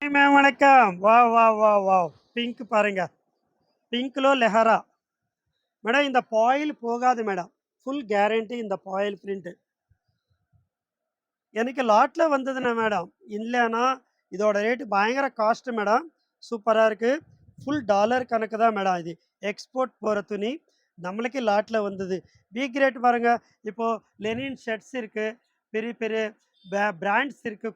Ma'am வணக்கம். Wow! Wow! Wow! Wow! Pink பாருங்க. பிங்க்‌లో లెహరా. Madam இந்த பாயில் போகாது மேடம். ஃபுல் கேரண்டி இந்த பாயில் பிரிண்ட். எனக்கு லாட்ல வந்ததுண்ணே மேடம். இல்லன்னா இதோட ரேட் பயங்கர காஸ்ட் மேடம். சூப்பரா இருக்கு. ஃபுல் டாலர் கணக்கு தான் மேடம் இது. எக்ஸ்போர்ட் போற துணி. நம்மளுக்கு லாட்ல வந்தது. பி கிரேட் பாருங்க. இப்போ லெனின் ஷர்ட்ஸ் இருக்கு. பெரிய பெரிய பிராண்ட்ஸ் இருக்கு.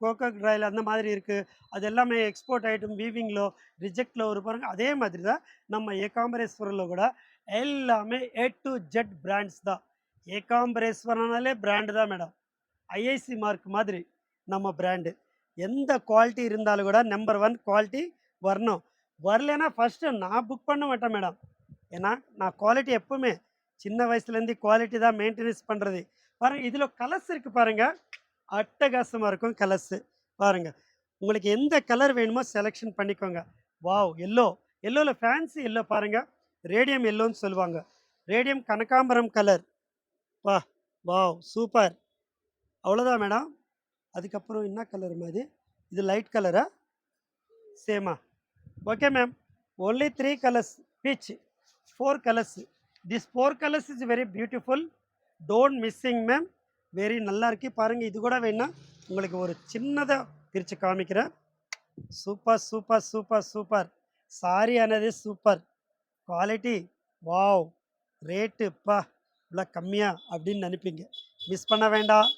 கோகோக்ரைல் அந்த மாதிரி இருக்கு. அது எல்லாமே எக்ஸ்போர்ட் ஐட்டம் வீவிங்ல, ரிஜெக்ட்ல ஒரு பாருங்க. அதே மாதிரி தான் நம்ம ஏகாம்பரேஸ்வரர்ல கூட எல்லாமே ஏ டு ஜெட் பிராண்ட்ஸ் தான். ஏகாம்பரேஸ்வரனாலே பிராண்ட் தான் மேடம். ஐஐசி மார்க் மாதிரி நம்ம பிராண்டு. எந்த குவாலிட்டி இருந்தாலும் கூட நம்பர் 1 குவாலிட்டி வரணும். வரலன்னா ஃபஸ்ட்டு நான் புக் பண்ண மாட்டேன் மேடம். ஏன்னா நான் குவாலிட்டி எப்பவுமே சின்ன வயசுலேருந்து குவாலிட்டி தான் மெயின்டெனன்ஸ் பண்ணுறது. பாருங்க இதில் கலர்ஸ் இருக்குது பாருங்க. அட்டகாசமாக இருக்கும் கலர்ஸு. பாருங்க. உங்களுக்கு எந்த கலர் வேணுமோ செலெக்ஷன் பண்ணிக்கோங்க. வாவ்! எல்லோ. எல்லோவில் ஃபேன்சி எல்லோ பாருங்க. ரேடியம் எல்லோன்னு சொல்லுவாங்க. ரேடியம் கனகாம்பரம் கலர். வா! வாவ்! சூப்பர். அவ்வளோதான் மேடம். அதுக்கப்புறம் என்ன கலரும்மா இது? இது லைட் கலரா? சேமா? Okay ma'am. Only 3 colours. Beach. 4 colours. This 4 colours is very beautiful. Don't missing ma'am. Very நல்லா இருக்கு. பாருங்க இது கூட வேணா உங்களுக்கு ஒரு சின்னதா பிரிச்சு காமிக்கிறேன். Super, super, super, super. Sorry ஆனது சூப்பர். Quality wow! ரேட்டு அப்பா! இவ்வளோ கம்மியா அப்படின்னு நினைப்பீங்க. மிஸ் பண்ண வேண்டாம்.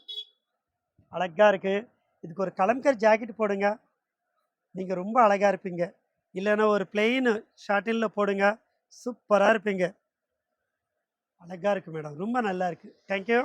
அழகா இருக்கு. இதுக்கு ஒரு கலம்கர் ஜாக்கெட் போடுங்க. நீங்க ரொம்ப அழகா இருப்பீங்க. இல்லன்னா ஒரு பிளெயின் ஷாட்டின்ல போடுங்க. சூப்பரா இருப்பீங்க. அழகா இருக்கு மேடம். ரொம்ப நல்லா இருக்கு. Thank you.